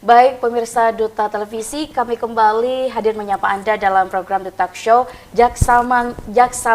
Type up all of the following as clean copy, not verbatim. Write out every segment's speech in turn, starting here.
Baik pemirsa Duta Televisi, kami kembali hadir menyapa Anda dalam program The Talk Show Jaksa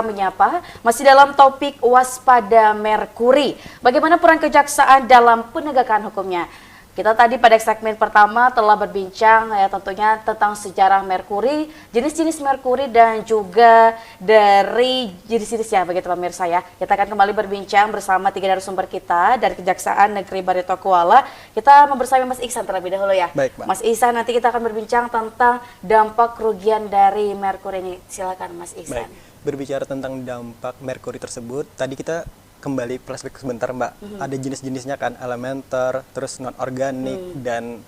Menyapa, masih dalam topik waspada Merkuri. Bagaimana peran kejaksaan dalam penegakan hukumnya? Kita tadi pada segmen pertama telah berbincang ya tentunya tentang sejarah Merkuri, jenis-jenis Merkuri dan juga dari jenis-jenisnya begitu pemirsa ya. Kita akan kembali berbincang bersama 3 narasumber kita dari Kejaksaan Negeri Barito Kuala. Kita membersami Mas Ihsan terlebih dahulu ya. Baik, Mbak. Mas Ihsan, nanti kita akan berbincang tentang dampak kerugian dari Merkuri ini. Silakan Mas Ihsan. Baik, berbicara tentang dampak Merkuri tersebut, tadi kita kembali flashback sebentar Mbak. Ada jenis-jenisnya kan, elementer, terus non-organik dan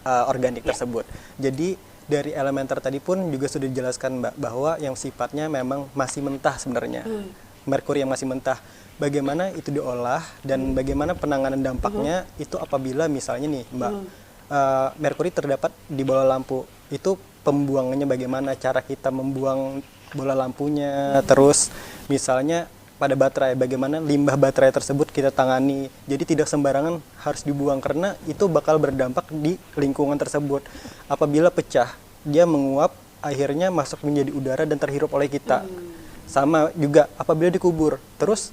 organik tersebut. Jadi dari elementer tadi pun juga sudah dijelaskan Mbak, bahwa yang sifatnya memang masih mentah sebenarnya. Merkuri yang masih mentah. Bagaimana itu diolah dan bagaimana penanganan dampaknya itu apabila misalnya nih Mbak, Merkuri terdapat di bola lampu. Itu pembuangannya bagaimana, cara kita membuang bola lampunya, terus misalnya pada baterai, bagaimana limbah baterai tersebut kita tangani. Jadi tidak sembarangan harus dibuang karena itu bakal berdampak di lingkungan tersebut. Apabila pecah, dia menguap, akhirnya masuk menjadi udara dan terhirup oleh kita. Sama juga apabila dikubur, terus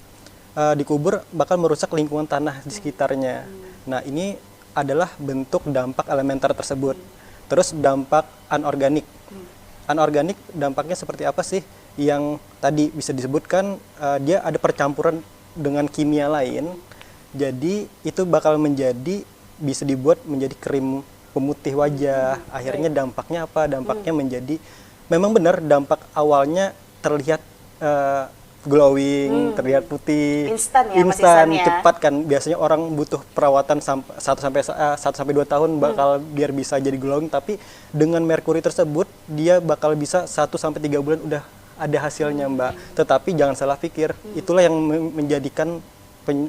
dikubur bakal merusak lingkungan tanah di sekitarnya. Nah ini adalah bentuk dampak elementer tersebut. Terus dampak anorganik. Anorganik dampaknya seperti apa sih? Yang tadi bisa disebutkan dia ada percampuran dengan kimia lain, jadi itu bakal bisa dibuat menjadi krim pemutih wajah. Akhirnya dampaknya apa? Dampaknya menjadi, memang benar dampak awalnya terlihat glowing, terlihat putih, Instan ya, Mas Ihsan ya? cepat kan. Biasanya orang butuh perawatan 1 sampai 2 tahun bakal biar bisa jadi glowing, tapi dengan Merkuri tersebut dia bakal bisa 1 sampai 3 bulan udah ada hasilnya Mbak. Tetapi jangan salah pikir, itulah yang menjadikan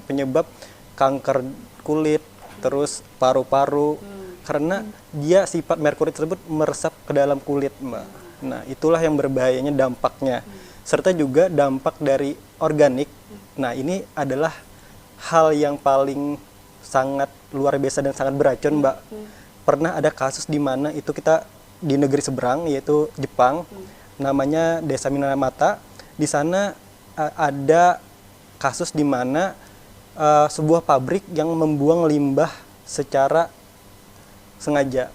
penyebab kanker kulit, terus paru-paru, karena dia sifat Merkuri tersebut meresap ke dalam kulit Mbak. Nah itulah yang berbahayanya dampaknya. Serta juga dampak dari organik. Nah ini adalah hal yang paling sangat luar biasa dan sangat beracun Mbak. Pernah ada kasus di mana itu kita di negeri seberang, yaitu Jepang, namanya Desa Minamata. Di sana ada kasus di mana sebuah pabrik yang membuang limbah secara sengaja.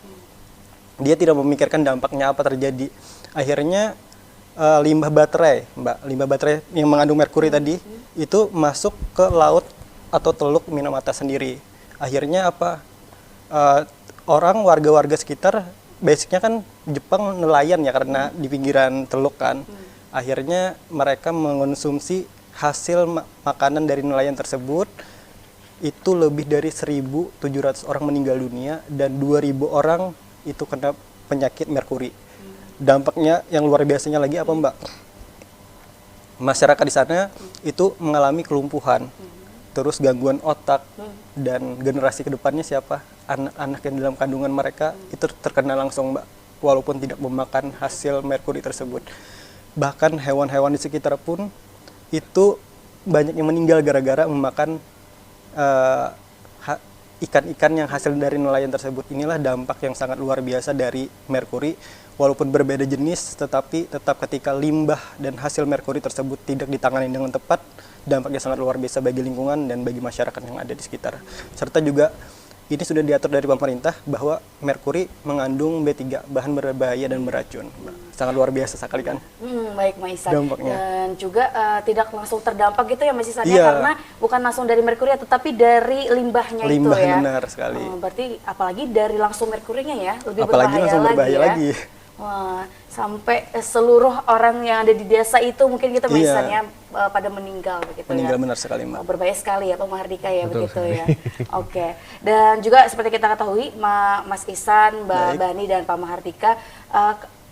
Dia tidak memikirkan dampaknya apa terjadi. Akhirnya limbah baterai, Mbak, limbah baterai yang mengandung merkuri tadi itu masuk ke laut atau teluk Minamata sendiri. Akhirnya apa? Warga-warga sekitar, basicnya kan Jepang nelayan ya karena di pinggiran teluk kan. Akhirnya mereka mengonsumsi hasil makanan dari nelayan tersebut. Itu lebih dari 1.700 orang meninggal dunia dan 2.000 orang itu kena penyakit merkuri. Dampaknya yang luar biasanya lagi apa Mbak? Masyarakat di sana itu mengalami kelumpuhan, terus gangguan otak, dan generasi kedepannya siapa? Anak-anak yang dalam kandungan mereka itu terkena langsung Mbak, walaupun tidak memakan hasil merkuri tersebut. Bahkan hewan-hewan di sekitar pun itu banyak yang meninggal gara-gara memakan ikan-ikan yang hasil dari nelayan tersebut. Inilah dampak yang sangat luar biasa dari merkuri. Walaupun berbeda jenis, tetapi tetap ketika limbah dan hasil merkuri tersebut tidak ditangani dengan tepat, dampaknya sangat luar biasa bagi lingkungan dan bagi masyarakat yang ada di sekitar. Serta juga ini sudah diatur dari pemerintah bahwa merkuri mengandung B3, bahan berbahaya dan beracun. Sangat luar biasa sekali kan? Baik Mas Ihsan. Dampaknya. Dan juga tidak langsung terdampak gitu ya Mas Ihsan, Iya. karena bukan langsung dari merkuri tetapi dari limbahnya itu ya. Benar sekali. Berarti apalagi dari langsung merkurinya ya, lebih Apalagi berbahaya langsung berbahaya lagi ya. Wah, sampai seluruh orang yang ada di desa itu mungkin kita Mas Ihsan ya pada meninggal begitu Meninggal ya. benar sekali Mbak. Berbahaya sekali ya Pak Mahardika ya. Betul begitu sekali. ya. Oke. Dan juga seperti kita ketahui Mas Ihsan, Mbak Baik. Bani dan Pak Mahardika,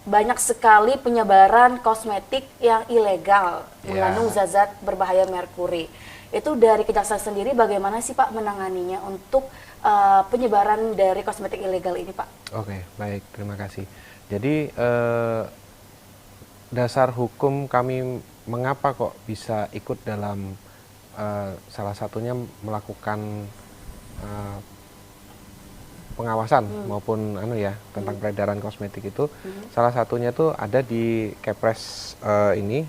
banyak sekali penyebaran kosmetik yang ilegal mengandung zat-zat berbahaya merkuri. Itu dari Kejaksaan sendiri bagaimana sih Pak menanganinya untuk penyebaran dari kosmetik ilegal ini Pak? Oke, baik, terima kasih. Jadi dasar hukum kami mengapa kok bisa ikut dalam salah satunya melakukan pengawasan maupun tentang peredaran kosmetik itu salah satunya tuh ada di Kepres ini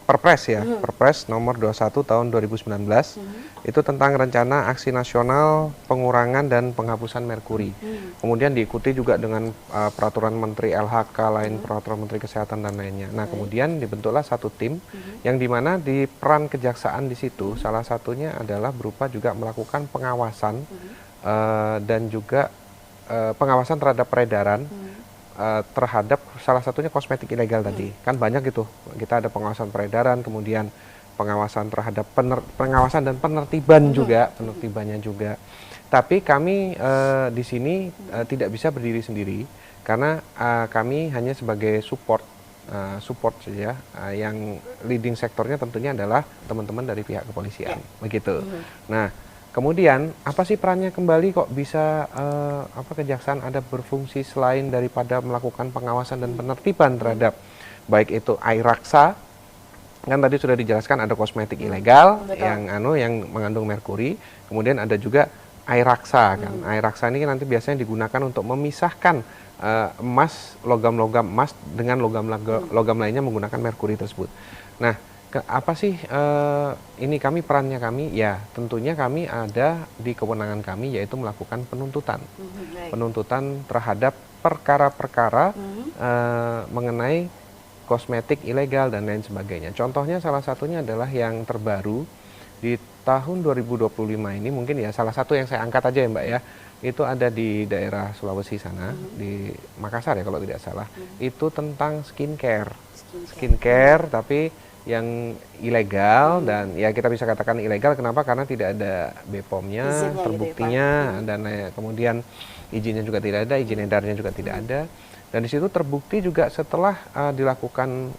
Perpres ya, Perpres nomor 21 tahun 2019 itu tentang rencana aksi nasional pengurangan dan penghapusan merkuri. Kemudian diikuti juga dengan peraturan Menteri LHK lain, peraturan Menteri Kesehatan dan lainnya. Nah, kemudian dibentuklah satu tim yang dimana di peran kejaksaan di situ salah satunya adalah berupa juga melakukan pengawasan dan juga pengawasan terhadap peredaran terhadap salah satunya kosmetik ilegal tadi. Kan banyak gitu. Kita ada pengawasan peredaran, kemudian pengawasan terhadap pengawasan dan penertiban juga, penertibannya juga. Tapi kami di sini tidak bisa berdiri sendiri karena kami hanya sebagai support saja. Yang leading sektornya tentunya adalah teman-teman dari pihak kepolisian, begitu. Nah, kemudian apa sih perannya kembali kok bisa kejaksaan ada berfungsi selain daripada melakukan pengawasan dan penertiban terhadap baik itu Airaksa, kan tadi sudah dijelaskan ada kosmetik ilegal yang mengandung merkuri, kemudian ada juga Airaksa kan. Airaksa ini nanti biasanya digunakan untuk memisahkan emas, logam-logam emas dengan logam lainnya menggunakan merkuri tersebut. Nah, apa sih ini perannya kami? Ya, tentunya kami ada di kewenangan kami yaitu melakukan penuntutan. Penuntutan terhadap perkara-perkara mengenai kosmetik ilegal dan lain sebagainya. Contohnya salah satunya adalah yang terbaru di tahun 2025 ini, mungkin ya salah satu yang saya angkat aja ya Mbak ya. Itu ada di daerah Sulawesi sana, di Makassar ya kalau tidak salah. Itu tentang skincare. Skincare tapi yang ilegal dan ya kita bisa katakan ilegal. Kenapa? Karena tidak ada BPOM-nya, terbuktinya dan kemudian izinnya juga tidak ada, izin edarnya juga tidak ada. Dan di situ terbukti juga setelah dilakukan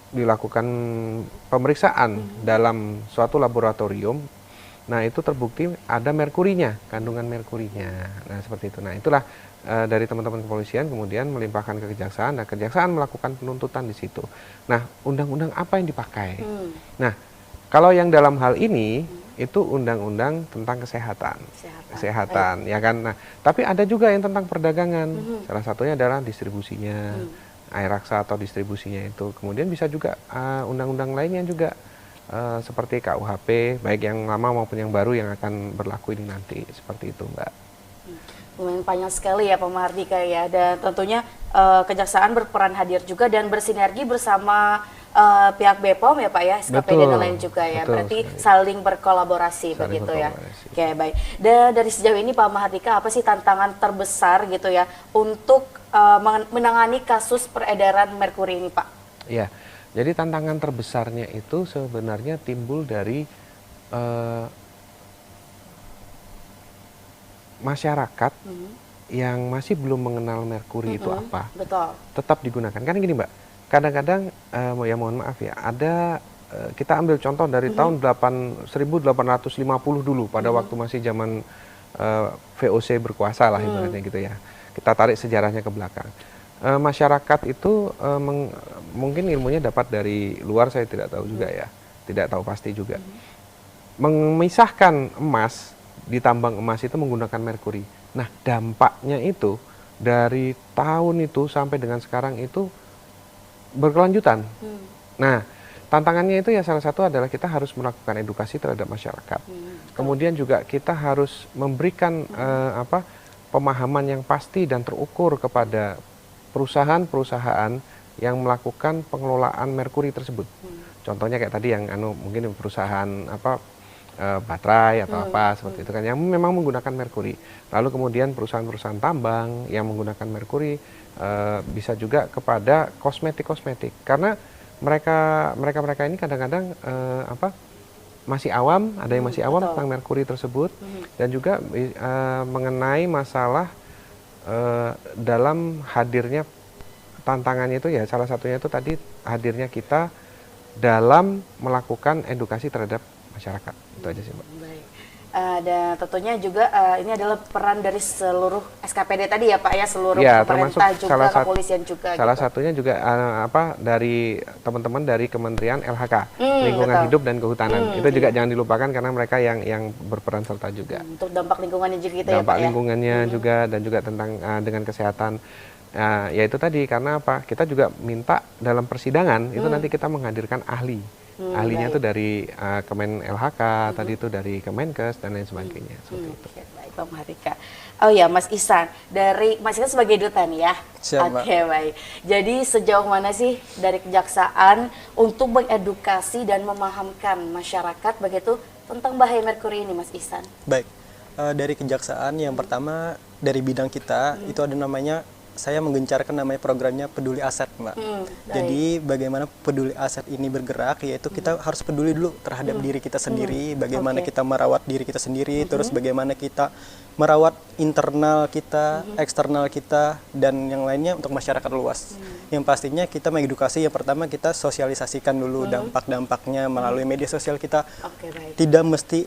dilakukan pemeriksaan dalam suatu laboratorium. Nah, itu terbukti ada merkurinya, kandungan merkurinya. Nah, seperti itu. Nah, itulah dari teman-teman kepolisian kemudian melimpahkan ke kejaksaan, dan kejaksaan melakukan penuntutan di situ. Nah, undang-undang apa yang dipakai? Nah, kalau yang dalam hal ini itu undang-undang tentang kesehatan, ya kan. Nah, tapi ada juga yang tentang perdagangan. Salah satunya adalah distribusinya, Airaksa atau distribusinya itu. Kemudian bisa juga undang-undang lainnya juga seperti KUHP, baik yang lama maupun yang baru yang akan berlaku ini nanti, seperti itu Mbak. Lumayan panjang sekali ya Pak Mahardika ya, dan tentunya kejaksaan berperan hadir juga dan bersinergi bersama pihak BPOM ya Pak ya, SKPD dan lain juga ya, berarti saling berkolaborasi begitu ya. Oke, baik. Dan dari sejauh ini Pak Mahardika, apa sih tantangan terbesar gitu ya untuk menangani kasus peredaran merkuri ini Pak? Iya, jadi tantangan terbesarnya itu sebenarnya timbul dari masyarakat yang masih belum mengenal merkuri itu apa. Betul. Tetap digunakan. Kan gini Mbak, kadang-kadang ya mohon maaf ya, ada kita ambil contoh dari tahun 1850 dulu pada waktu masih zaman VOC berkuasa lah ibaratnya gitu ya. Kita tarik sejarahnya ke belakang. Masyarakat itu mungkin ilmunya dapat dari luar, saya tidak tahu juga ya. Tidak tahu pasti juga. Memisahkan emas, ditambang emas itu menggunakan merkuri. Nah, dampaknya itu dari tahun itu sampai dengan sekarang itu berkelanjutan. Nah, tantangannya itu ya salah satu adalah kita harus melakukan edukasi terhadap masyarakat. Kemudian juga kita harus memberikan pemahaman yang pasti dan terukur kepada perusahaan-perusahaan yang melakukan pengelolaan merkuri tersebut. Contohnya kayak tadi yang mungkin perusahaan baterai atau seperti itu kan yang memang menggunakan merkuri. Lalu kemudian perusahaan-perusahaan tambang yang menggunakan merkuri, bisa juga kepada kosmetik karena mereka ini kadang-kadang masih awam, ada yang masih awam tentang merkuri tersebut, dan juga mengenai masalah dalam hadirnya tantangannya itu ya salah satunya itu tadi hadirnya kita dalam melakukan edukasi terhadap masyarakat. Itu aja sih Mbak. Baik. Dan tentunya juga ini adalah peran dari seluruh SKPD tadi ya Pak ya, seluruh Ya, pemerintah termasuk juga, kepolisian juga. salah gitu. satunya juga dari teman-teman dari Kementerian LHK, Lingkungan betul. Hidup dan Kehutanan. Itu juga jangan dilupakan karena mereka yang berperan serta juga. Untuk dampak lingkungannya juga gitu ya Dampak Pak ya. lingkungannya juga dan juga tentang dengan kesehatan. Ya itu tadi karena apa? Kita juga minta dalam persidangan itu nanti kita menghadirkan ahli. Ahlinya itu dari Kemen LHK, tadi itu dari Kemenkes dan lain sebagainya. Seperti itu. Oke, baik Pak Mahardika. Oh ya Mas Ihsan, dari Mas Ihsan sebagai duta nih ya. Siap, Mbak. Oke, baik. Jadi sejauh mana sih dari kejaksaan untuk mengedukasi dan memahamkan masyarakat begitu tentang bahaya merkuri ini Mas Ihsan? Baik, dari kejaksaan yang pertama dari bidang kita itu ada namanya, saya menggencarkan namanya programnya Peduli Aset, Mbak. Jadi bagaimana Peduli Aset ini bergerak, yaitu kita harus peduli dulu terhadap diri kita sendiri, bagaimana kita merawat diri kita sendiri, terus bagaimana kita merawat internal kita, eksternal kita, dan yang lainnya untuk masyarakat luas. Yang pastinya kita mengedukasi, yang pertama kita sosialisasikan dulu dampak-dampaknya melalui media sosial kita. Oke, baik. Tidak mesti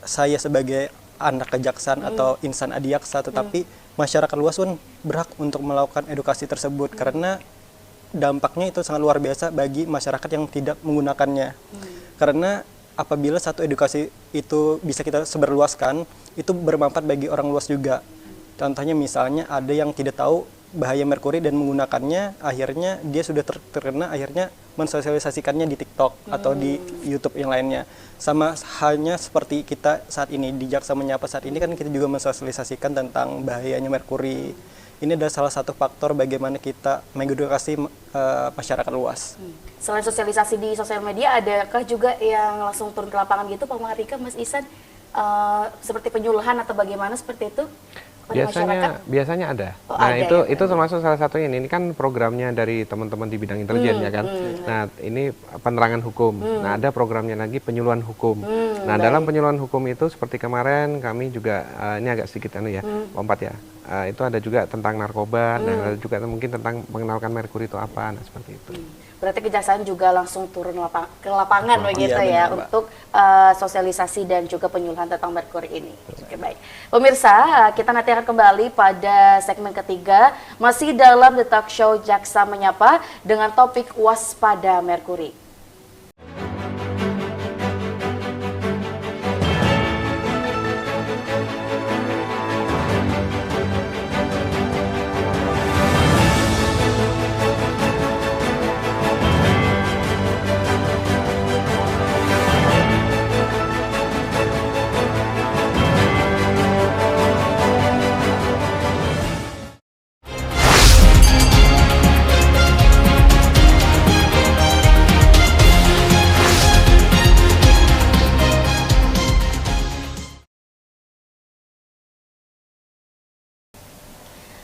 saya sebagai anak kejaksaan atau insan adiaksa, tetapi masyarakat luas pun berhak untuk melakukan edukasi tersebut karena dampaknya itu sangat luar biasa bagi masyarakat yang tidak menggunakannya. Karena apabila satu edukasi itu bisa kita sebarluaskan, itu bermanfaat bagi orang luas juga. Contohnya misalnya ada yang tidak tahu bahaya merkuri dan menggunakannya, akhirnya dia sudah terkena, akhirnya mensosialisasikannya di TikTok atau di YouTube yang lainnya. Sama halnya seperti kita saat ini di Jaksa Menyapa saat ini kan kita juga mensosialisasikan tentang bahayanya merkuri. Ini adalah salah satu faktor bagaimana kita mengedukasi masyarakat luas. Selain sosialisasi di sosial media, adakah juga yang langsung turun ke lapangan gitu Pak Mahardika, Mas Ihsan? Seperti penyuluhan atau bagaimana seperti itu? Biasanya ada. Oh, nah, ada itu termasuk salah satunya ini kan programnya dari teman-teman di bidang intelijen ya kan. Nah, ini penerangan hukum. Nah, ada programnya lagi penyuluhan hukum. Nah, dalam penyuluhan hukum itu seperti kemarin kami juga ini agak sedikit lompat ya. Itu ada juga tentang narkoba dan ada juga mungkin tentang mengenalkan merkuri itu apa, nah seperti itu. Berarti kejaksaan juga langsung turun ke lapangan begitu iya, ya benar, Mbak. untuk sosialisasi dan juga penyuluhan tentang merkuri ini. Oke, baik. Pemirsa, kita nanti akan kembali pada segmen ketiga masih dalam The Talk Show Jaksa Menyapa dengan topik waspada merkuri.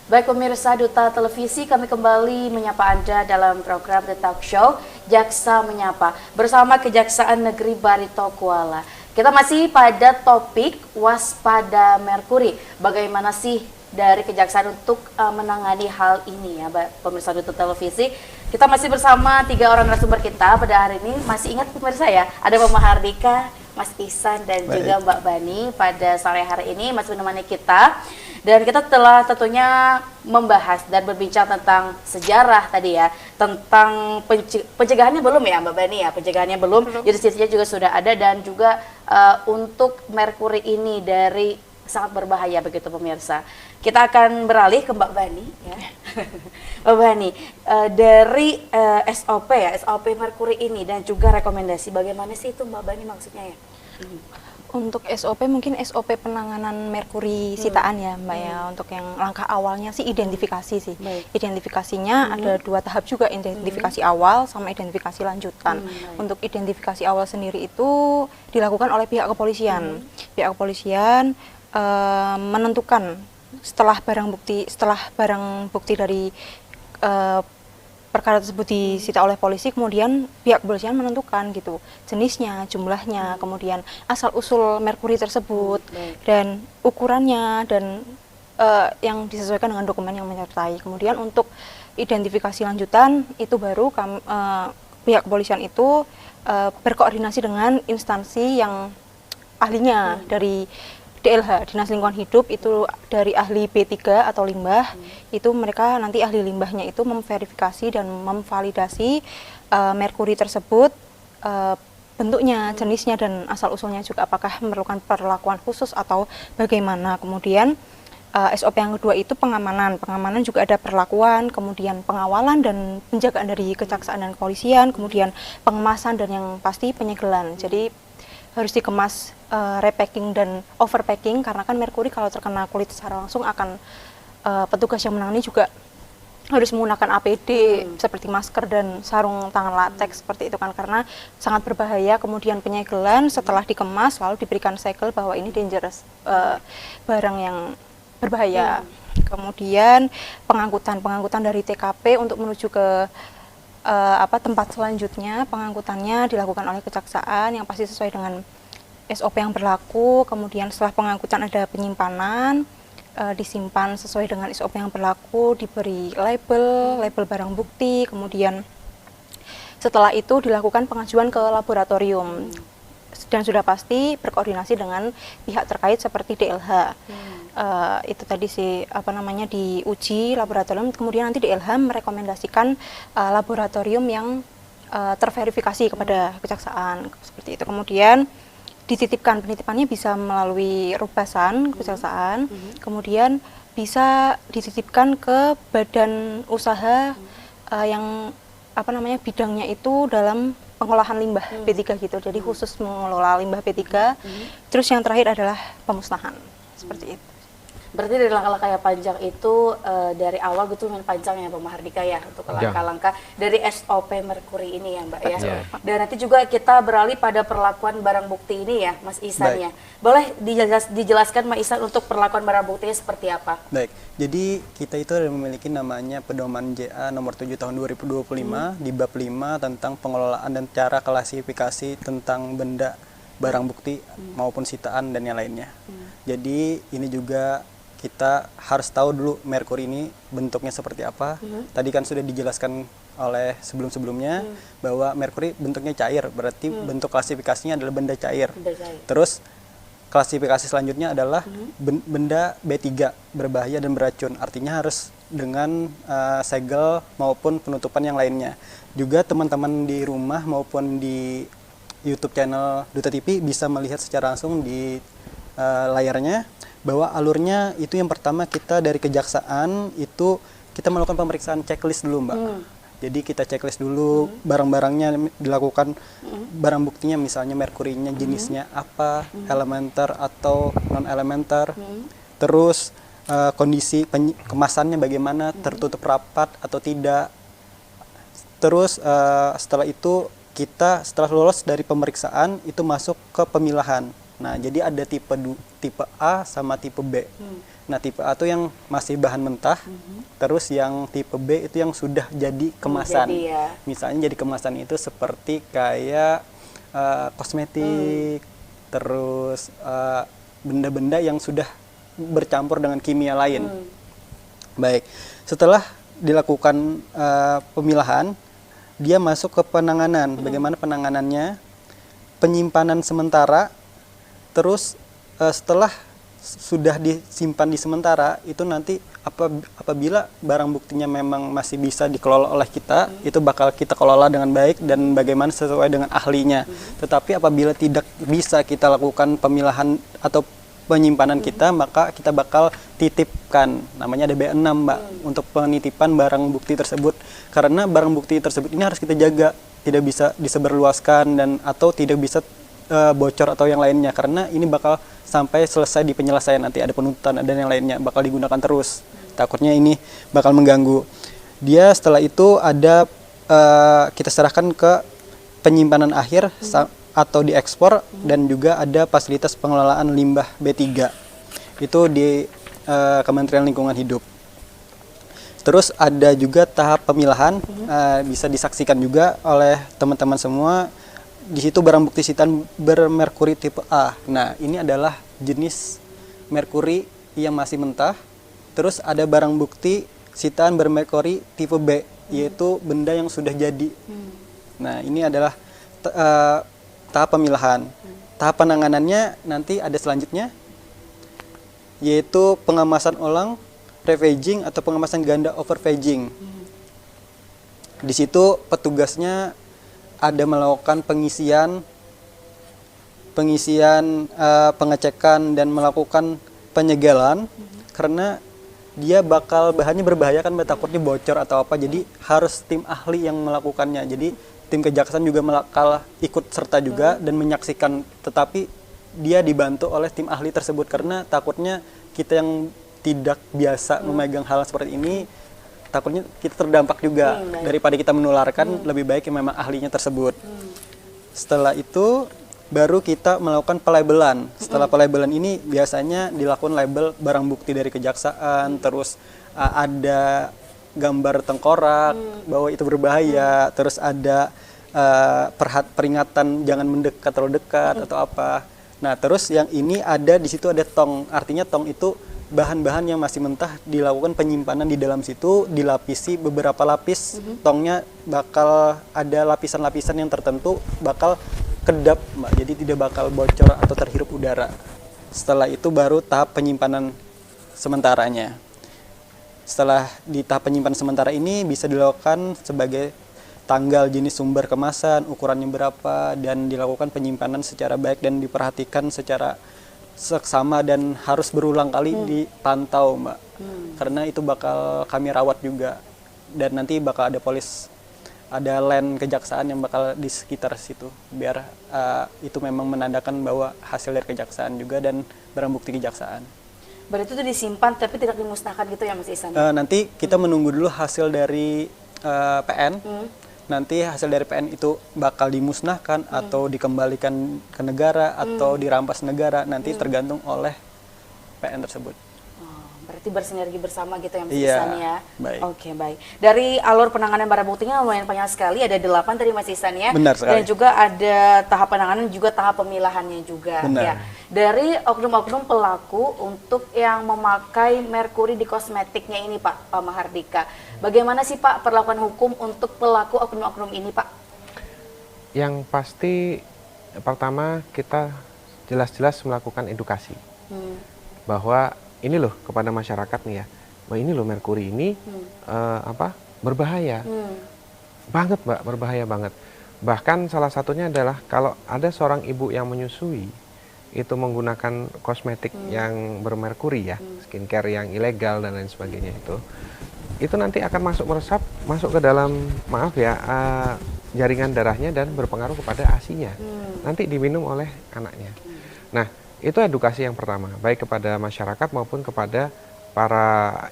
Baik pemirsa Duta Televisi, kami kembali menyapa Anda dalam program The Talk Show Jaksa Menyapa bersama Kejaksaan Negeri Barito Kuala. Kita masih pada topik waspada merkuri. Bagaimana sih dari Kejaksaan untuk menangani hal ini ya, pemirsa Duta Televisi? Kita masih bersama 3 orang narasumber kita pada hari ini. Masih ingat pemirsa ya, ada Pak Mahardika, Mas Ihsan dan juga Mbak Bani pada sore hari ini masih menemani kita. Dan kita telah tentunya membahas dan berbincang tentang sejarah tadi ya, tentang pencegahannya belum ya Mbak Bani ya, pencegahannya belum, jurisdiksinya juga sudah ada dan juga untuk merkuri ini dari sangat berbahaya begitu pemirsa. Kita akan beralih ke Mbak Bani ya. Mbak Bani, dari SOP ya, SOP merkuri ini dan juga rekomendasi, bagaimana sih itu Mbak Bani maksudnya ya? Untuk SOP mungkin SOP penanganan merkuri sitaan ya Mbak ya. Untuk yang langkah awalnya sih identifikasi sih. Identifikasinya ada 2 tahap juga, identifikasi awal sama identifikasi lanjutan. Untuk identifikasi awal sendiri itu dilakukan oleh pihak kepolisian. Pihak kepolisian menentukan setelah barang bukti dari perkara tersebut disita oleh polisi, kemudian pihak kepolisian menentukan gitu jenisnya, jumlahnya, kemudian asal usul merkuri tersebut dan ukurannya dan yang disesuaikan dengan dokumen yang menyertai. Kemudian untuk identifikasi lanjutan itu baru pihak kepolisian itu berkoordinasi dengan instansi yang ahlinya dari DLH, Dinas Lingkungan Hidup, itu dari ahli B3 atau limbah. Itu mereka nanti ahli limbahnya itu memverifikasi dan memvalidasi merkuri tersebut, bentuknya, jenisnya, dan asal-usulnya juga apakah memerlukan perlakuan khusus atau bagaimana. Kemudian SOP yang kedua itu pengamanan. Pengamanan juga ada perlakuan, kemudian pengawalan dan penjagaan dari kejaksaan dan kepolisian, kemudian pengemasan, dan yang pasti penyegelan. Jadi harus dikemas repacking dan overpacking, karena kan merkuri kalau terkena kulit secara langsung akan petugas yang menangani juga harus menggunakan APD seperti masker dan sarung tangan latex seperti itu kan, karena sangat berbahaya. Kemudian penyegelan setelah dikemas lalu diberikan segel bahwa ini dangerous, barang yang berbahaya. Kemudian pengangkutan dari TKP untuk menuju ke tempat selanjutnya. Pengangkutannya dilakukan oleh kejaksaan yang pasti sesuai dengan SOP yang berlaku. Kemudian setelah pengangkutan ada penyimpanan, disimpan sesuai dengan SOP yang berlaku, diberi label barang bukti. Kemudian setelah itu dilakukan pengajuan ke laboratorium, dan sudah pasti berkoordinasi dengan pihak terkait seperti DLH. Itu tadi sih diuji laboratorium, kemudian nanti DLH merekomendasikan laboratorium yang terverifikasi kepada kejaksaan seperti itu. Kemudian penitipannya bisa melalui rubasan kejaksaan, kemudian bisa dititipkan ke badan usaha yang bidangnya itu dalam pengolahan limbah B3 gitu. Jadi khusus mengelola limbah B3. Terus yang terakhir adalah pemusnahan. Seperti itu. Berarti dari langkah-langkah yang panjang itu dari awal gitu main panjang ya Pak Mahardika ya, untuk langkah-langkah dari SOP merkuri ini ya Mbak ya. Dan nanti juga kita beralih pada perlakuan barang bukti ini ya Mas Ihsan ya. Boleh dijelaskan Mas Ihsan untuk perlakuan barang buktinya seperti apa? Baik, jadi kita itu memiliki namanya Pedoman JA nomor 7 tahun 2025 di bab 5 tentang pengelolaan dan cara klasifikasi tentang benda, barang bukti maupun sitaan dan yang lainnya. Jadi ini juga kita harus tahu dulu merkuri ini bentuknya seperti apa. Tadi kan sudah dijelaskan oleh sebelum-sebelumnya bahwa merkuri bentuknya cair, berarti bentuk klasifikasinya adalah benda cair. Terus klasifikasi selanjutnya adalah benda B3, berbahaya dan beracun. Artinya harus dengan segel maupun penutupan yang lainnya. Juga teman-teman di rumah maupun di YouTube channel Duta TV bisa melihat secara langsung di layarnya bahwa alurnya itu yang pertama kita dari kejaksaan itu kita melakukan pemeriksaan checklist dulu Mbak. Jadi kita checklist dulu barang-barangnya, dilakukan barang buktinya, misalnya merkurinya jenisnya apa, elementer atau non elementer. Terus kondisi kemasannya bagaimana, tertutup rapat atau tidak. Terus setelah itu kita setelah lolos dari pemeriksaan itu masuk ke pemilahan. Nah, jadi ada tipe A sama tipe B. Nah, tipe A itu yang masih bahan mentah, terus yang tipe B itu yang sudah jadi kemasan. Misalnya jadi kemasan itu seperti kayak kosmetik, terus benda-benda yang sudah bercampur dengan kimia lain. Baik, setelah dilakukan pemilahan, dia masuk ke penanganan. Bagaimana penanganannya? Penyimpanan sementara. Terus setelah sudah disimpan di sementara, itu nanti apabila barang buktinya memang masih bisa dikelola oleh kita, itu bakal kita kelola dengan baik dan bagaimana sesuai dengan ahlinya. Tetapi apabila tidak bisa kita lakukan pemilahan atau penyimpanan kita, maka kita bakal titipkan, namanya ada B6 Mbak, untuk penitipan barang bukti tersebut. Karena barang bukti tersebut ini harus kita jaga, tidak bisa disebarluaskan dan atau tidak bisa bocor atau yang lainnya, karena ini bakal sampai selesai di penyelesaian, nanti ada penuntutan dan yang lainnya bakal digunakan terus. Takutnya ini bakal mengganggu. Dia setelah itu ada kita serahkan ke penyimpanan akhir atau diekspor, dan juga ada fasilitas pengelolaan limbah B3. Itu di Kementerian Lingkungan Hidup. Terus ada juga tahap pemilahan, bisa disaksikan juga oleh teman-teman semua. Di situ barang bukti sitaan bermerkuri tipe A. Nah, ini adalah jenis merkuri yang masih mentah. Terus ada barang bukti sitaan bermerkuri tipe B, yaitu benda yang sudah jadi. Nah, ini adalah tahap pemilahan. tahap penanganannya nanti ada selanjutnya, yaitu pengemasan ulang, repackaging atau pengemasan ganda overpackaging. Di situ petugasnya ada melakukan pengisian, pengecekan dan melakukan penyegelan karena dia bahannya berbahaya kan, takutnya bocor atau apa, jadi harus tim ahli yang melakukannya. Jadi tim kejaksaan juga bakal ikut serta juga dan menyaksikan, tetapi dia dibantu oleh tim ahli tersebut karena takutnya kita yang tidak biasa memegang hal seperti ini, takutnya kita terdampak juga. Daripada kita menularkan, lebih baik yang memang ahlinya tersebut. Setelah itu baru kita melakukan pelabelan. Setelah pelabelan ini biasanya dilakukan label barang bukti dari kejaksaan, terus ada gambar tengkorak bahwa itu berbahaya, terus ada peringatan jangan mendekat terlalu dekat atau apa. Nah, terus yang ini ada di situ ada tong. Artinya tong itu bahan-bahan yang masih mentah dilakukan penyimpanan di dalam situ, dilapisi beberapa lapis. Tongnya bakal ada lapisan-lapisan yang tertentu, bakal kedap, Mbak. Jadi tidak bakal bocor atau terhirup udara. Setelah itu baru tahap penyimpanan sementaranya. Setelah di tahap penyimpanan sementara ini bisa dilakukan sebagai tanggal, jenis sumber kemasan, ukurannya berapa, dan dilakukan penyimpanan secara baik dan diperhatikan secara seksama dan harus berulang kali dipantau, Mbak. Karena itu bakal kami rawat juga, dan nanti bakal ada ada land kejaksaan yang bakal di sekitar situ, biar itu memang menandakan bahwa hasil dari kejaksaan juga dan barang bukti kejaksaan. Berarti itu disimpan tapi tidak dimusnahkan gitu ya Mas Ihsan? Nanti kita menunggu dulu hasil dari PN. Nanti hasil dari PN itu bakal dimusnahkan atau dikembalikan ke negara atau dirampas negara, nanti tergantung oleh PN tersebut. Berarti bersinergi bersama gitu ya Mas Iya, Ihsan ya? baik. Oke, baik. Dari alur penanganan barang buktinya lumayan banyak sekali, ada 8 tadi Mas Ihsan ya? Benar sekali. Dan juga ada tahap penanganan, juga tahap pemilahannya juga. Benar. Ya. Dari oknum-oknum pelaku untuk yang memakai merkuri di kosmetiknya ini Pak Mahardika, bagaimana sih Pak perlakuan hukum untuk pelaku oknum-oknum ini Pak? Yang pasti pertama kita jelas-jelas melakukan edukasi bahwa ini loh kepada masyarakat nih ya, bahwa ini loh merkuri ini berbahaya banget Mbak, berbahaya banget. Bahkan salah satunya adalah kalau ada seorang ibu yang menyusui itu menggunakan kosmetik yang bermerkuri ya, skincare yang ilegal dan lain sebagainya, itu nanti akan meresap masuk ke dalam jaringan darahnya dan berpengaruh kepada ASI-nya. Nanti diminum oleh anaknya. Nah, itu edukasi yang pertama, baik kepada masyarakat maupun kepada para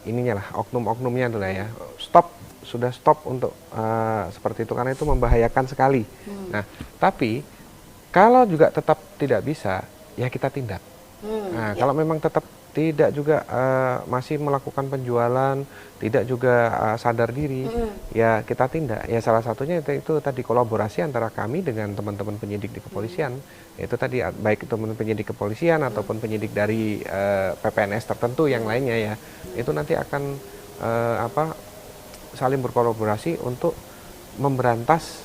oknum-oknumnya adalah ya, sudah stop untuk seperti itu karena itu membahayakan sekali. Nah, tapi kalau juga tetap tidak bisa, ya kita tindak. Nah, kalau memang tetap tidak juga masih melakukan penjualan, tidak juga sadar diri, ya kita tindak. Ya salah satunya itu tadi kolaborasi antara kami dengan teman-teman penyidik di kepolisian, yaitu tadi baik teman penyidik kepolisian ataupun penyidik dari PPNS tertentu yang lainnya ya, itu nanti akan saling berkolaborasi untuk memberantas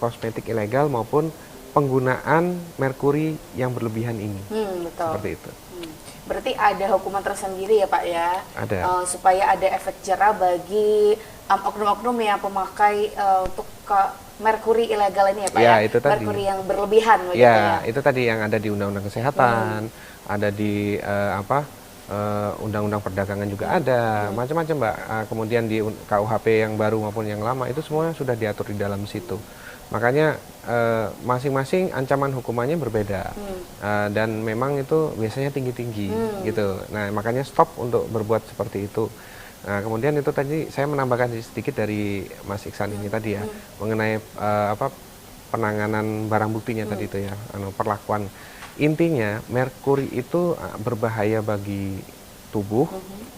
kosmetik ilegal maupun penggunaan merkuri yang berlebihan ini. Betul. Seperti itu. Berarti ada hukuman tersendiri ya Pak ya? Ada. Supaya ada efek jerah bagi oknum-oknum yang pemakai untuk merkuri ilegal ini ya Pak Ya, ya? itu tadi. Merkuri yang berlebihan begitu ya? Ya, itu tadi yang ada di Undang-Undang Kesehatan, ada di Undang-Undang Perdagangan juga ada, macam-macam Mbak. Kemudian di KUHP yang baru maupun yang lama itu semua sudah diatur di dalam situ. Makanya masing-masing ancaman hukumannya berbeda dan memang itu biasanya tinggi-tinggi gitu. Nah, makanya stop untuk berbuat seperti itu. Nah, kemudian itu tadi saya menambahkan sedikit dari Mas Iksan ini tadi ya, mengenai penanganan barang buktinya tadi itu ya, perlakuan. Intinya merkuri itu berbahaya bagi tubuh,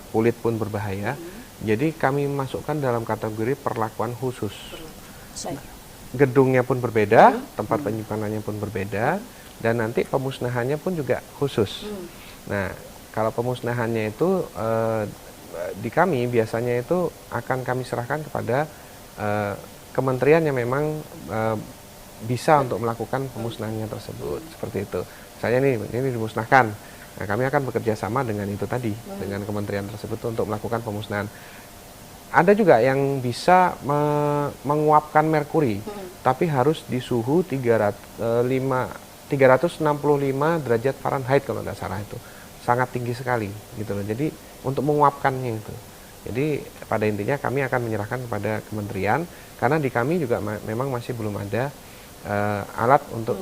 kulit pun berbahaya. Jadi kami masukkan dalam kategori perlakuan khusus. Gedungnya pun berbeda, tempat penyimpanannya pun berbeda, dan nanti pemusnahannya pun juga khusus. Nah, kalau pemusnahannya itu di kami biasanya itu akan kami serahkan kepada kementerian yang memang bisa untuk melakukan pemusnahannya tersebut, seperti itu. Misalnya nih, ini dimusnahkan, nah kami akan bekerja sama dengan itu tadi, dengan kementerian tersebut untuk melakukan pemusnahan. Ada juga yang bisa menguapkan merkuri, tapi harus di suhu 365 derajat Fahrenheit kalau tidak salah itu. Sangat tinggi sekali gitu loh. Jadi untuk menguapkannya itu. Jadi pada intinya kami akan menyerahkan kepada kementerian, karena di kami juga memang masih belum ada alat untuk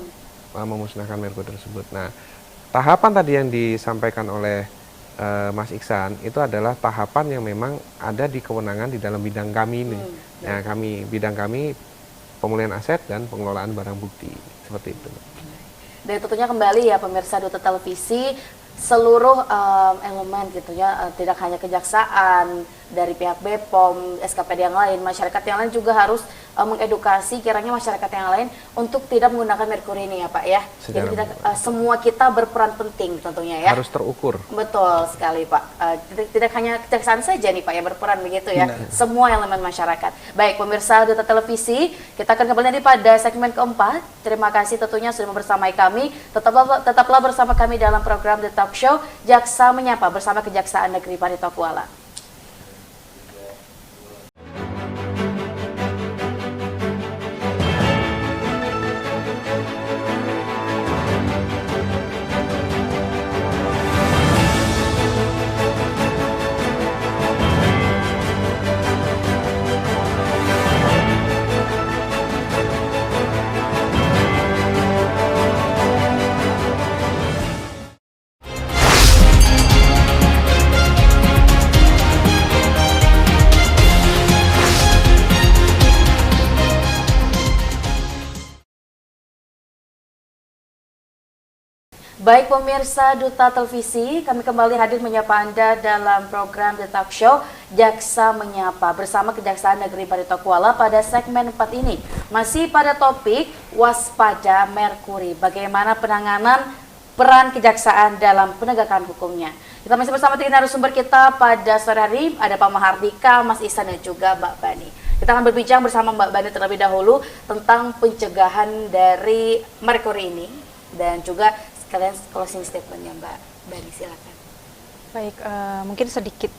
memusnahkan merkuri tersebut. Nah, tahapan tadi yang disampaikan oleh Mas Iksan itu adalah tahapan yang memang ada di kewenangan di dalam bidang kami ini. Nah, bidang kami pemulihan aset dan pengelolaan barang bukti, seperti itu. Dan tentunya kembali ya pemirsa Duta Televisi, seluruh elemen gitu ya, tidak hanya kejaksaan, dari pihak BPOM, SKPD yang lain, masyarakat yang lain juga harus mengedukasi kiranya masyarakat yang lain untuk tidak menggunakan merkuri ini ya Pak ya. Jadi tidak, semua kita berperan penting tentunya ya. Harus terukur. Betul sekali Pak. Tidak hanya kejaksaan saja nih Pak yang berperan begitu ya. Benar. Semua elemen masyarakat. Baik pemirsa Duta Televisi, kita akan kembali nanti pada segmen keempat. Terima kasih tentunya sudah membersamai kami. Tetaplah bersama kami dalam program The Talk Show Jaksa Menyapa bersama Kejaksaan Negeri Paritokuala. Baik pemirsa Duta Televisi, kami kembali hadir menyapa Anda dalam program The Talk Show Jaksa Menyapa bersama Kejaksaan Negeri Paritokuala pada segmen 4 ini. Masih pada topik waspada merkuri, bagaimana penanganan peran kejaksaan dalam penegakan hukumnya. Kita masih bersama dengan narasumber kita pada sore hari, ada Pak Mahardika, Mas Ihsan dan juga Mbak Bani. Kita akan berbincang bersama Mbak Bani terlebih dahulu tentang pencegahan dari merkuri ini dan juga kalian closing statementnya Mbak Bani, silakan. Baik, mungkin sedikit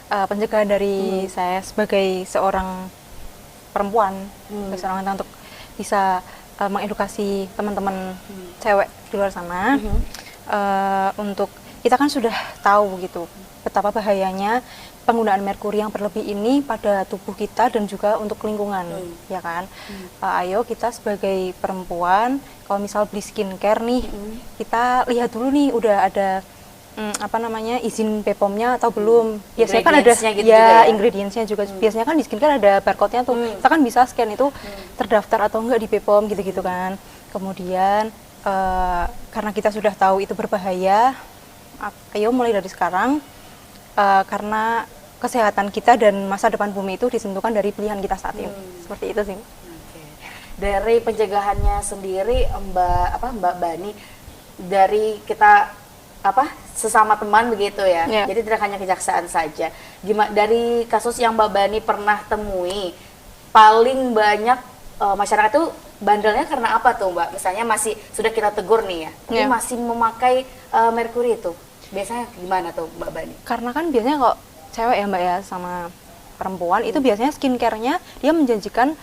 pencegahan dari saya sebagai seorang perempuan, seorang wanita untuk bisa mengedukasi teman-teman cewek di luar sana. Untuk kita kan sudah tahu gitu betapa bahayanya penggunaan merkuri yang berlebih ini pada tubuh kita dan juga untuk lingkungan, ya kan? Ayo kita sebagai perempuan, kalau misal beli skincare nih, kita lihat dulu nih udah ada izin BPOM-nya atau belum. Biasanya kan ada gitu ya, ingredients-nya juga. Biasanya kan di skincare ada barcode-nya tuh. Kita kan bisa scan itu terdaftar atau enggak di BPOM gitu-gitu kan. Kemudian karena kita sudah tahu itu berbahaya, ayo mulai dari sekarang, karena kesehatan kita dan masa depan bumi itu ditentukan dari pilihan kita saat ini. Seperti itu sih. Dari pencegahannya sendiri Mbak Bani, dari kita sesama teman begitu ya. Jadi tidak hanya kejaksaan saja. Gimana dari kasus yang Mbak Bani pernah temui, paling banyak masyarakat itu bandelnya karena apa tuh Mbak? Misalnya masih sudah kita tegur nih ya, tapi masih memakai merkuri itu. Biasanya gimana tuh Mbak Bani? Karena kan biasanya kok cewek ya Mbak ya sama perempuan itu biasanya skincare-nya dia menjanjikan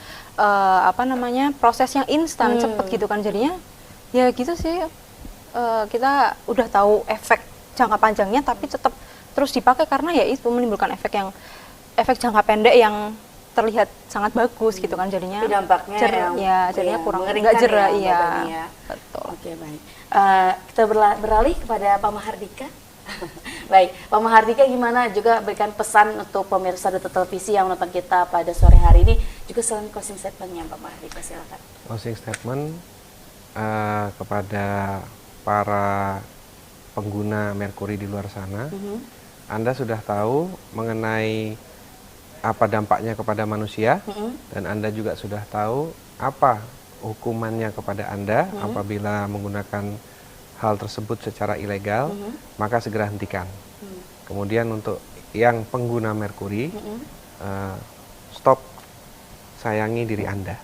proses yang instan, cepet gitu kan, jadinya ya gitu sih. Kita udah tahu efek jangka panjangnya tapi tetap terus dipakai karena ya itu menimbulkan efek jangka pendek yang terlihat sangat bagus gitu kan, jadinya tapi dampaknya jadinya kurang nggak jerah ya. Betul. Oke, baik. Kita beralih kepada Pak Mahardika. Baik, Pak Mahardika gimana juga berikan pesan untuk pemirsa Duta Televisi yang menonton kita pada sore hari ini, juga selain closing statementnya Pak Mahardika, silakan. Closing statement kepada para pengguna merkuri di luar sana, Anda sudah tahu mengenai apa dampaknya kepada manusia, dan Anda juga sudah tahu apa hukumannya kepada Anda apabila menggunakan hal tersebut secara ilegal, maka segera hentikan. Kemudian untuk yang pengguna merkuri, stop, sayangi diri Anda.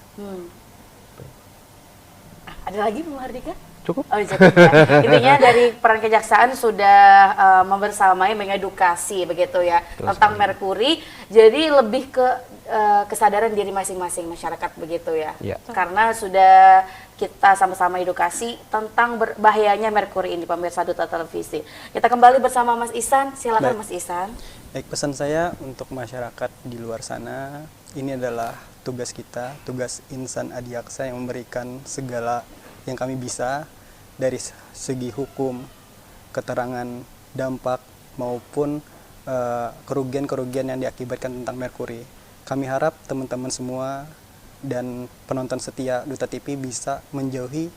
Ada lagi Bu Mardika? Cukup. Oh, cukup ya. Intinya dari peran kejaksaan sudah membersamai, mengedukasi begitu ya tentang merkuri. Jadi lebih ke kesadaran diri masing-masing masyarakat begitu ya. Ya. Karena sudah kita sama-sama edukasi tentang bahayanya merkuri ini, pemirsa Duta Televisi. Kita kembali bersama Mas Ihsan. Silakan Baik. Mas Ihsan. Baik, pesan saya untuk masyarakat di luar sana, ini adalah tugas kita, tugas insan adiaksa yang memberikan segala yang kami bisa dari segi hukum, keterangan dampak maupun kerugian-kerugian yang diakibatkan tentang merkuri. Kami harap teman-teman semua dan penonton setia Duta TV bisa menjauhi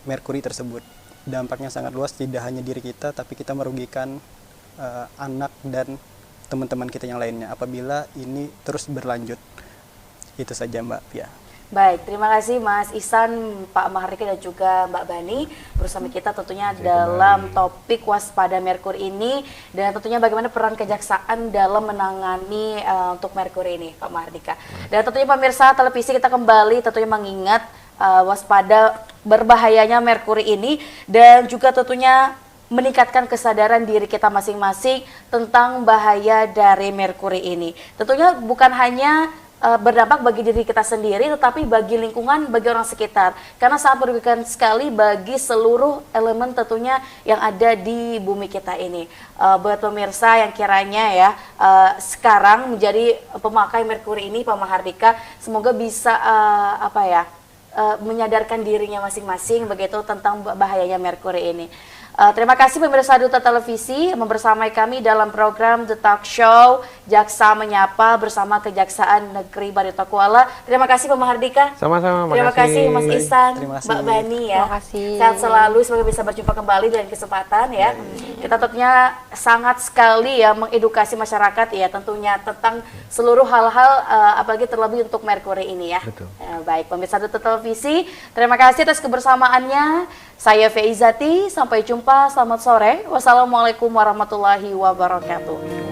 merkuri tersebut. Dampaknya sangat luas, tidak hanya diri kita, tapi kita merugikan anak dan teman-teman kita yang lainnya apabila ini terus berlanjut. Itu saja Mbak Pia. Baik, terima kasih Mas Ihsan, Pak Mahardika dan juga Mbak Bani bersama kita tentunya dalam topik waspada merkuri ini, dan tentunya bagaimana peran kejaksaan dalam menangani untuk merkuri ini, Pak Mahardika. Dan tentunya pemirsa televisi, kita kembali tentunya mengingat waspada berbahayanya merkuri ini, dan juga tentunya meningkatkan kesadaran diri kita masing-masing tentang bahaya dari merkuri ini. Tentunya bukan hanya berdampak bagi diri kita sendiri, tetapi bagi lingkungan, bagi orang sekitar. Karena sangat merugikan sekali bagi seluruh elemen tentunya yang ada di bumi kita ini. Buat pemirsa yang kiranya ya sekarang menjadi pemakai merkuri ini, Pak Mahardika, semoga bisa menyadarkan dirinya masing-masing begitu tentang bahayanya merkuri ini. Terima kasih pemirsa Duta Televisi membersamai kami dalam program The Talk Show Jaksa Menyapa bersama Kejaksaan Negeri Barito Kuala. Terima kasih Pak Mahardika. Sama-sama, Terima kasih Mas Ihsan, Terima kasih. Mbak Bani ya. Terima kasih. Sehat selalu, semoga bisa berjumpa kembali dengan kesempatan ya. Kita tentunya sangat sekali ya mengedukasi masyarakat ya tentunya tentang seluruh hal-hal apalagi terlebih untuk merkuri ini ya. Betul. Baik pemirsa Duta Televisi, terima kasih atas kebersamaannya. Saya Feizati, sampai jumpa, selamat sore. Wassalamualaikum warahmatullahi wabarakatuh.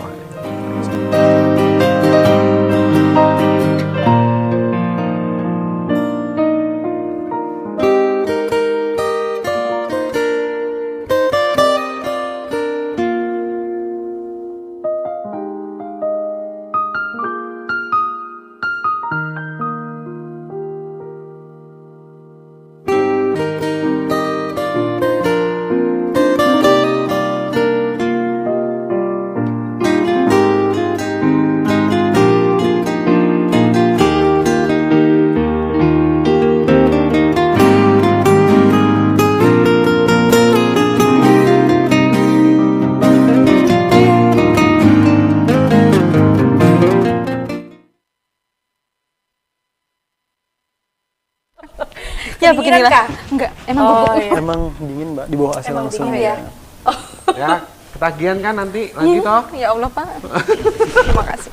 Ya Kedinginan beginilah. kah? Enggak, emang Oh, bubuk. iya. Emang dingin Mbak, di bawah AC Emang langsung dingin ya? Ya, ketagihan kan nanti lagi toh. Ya Allah Pak. Terima kasih.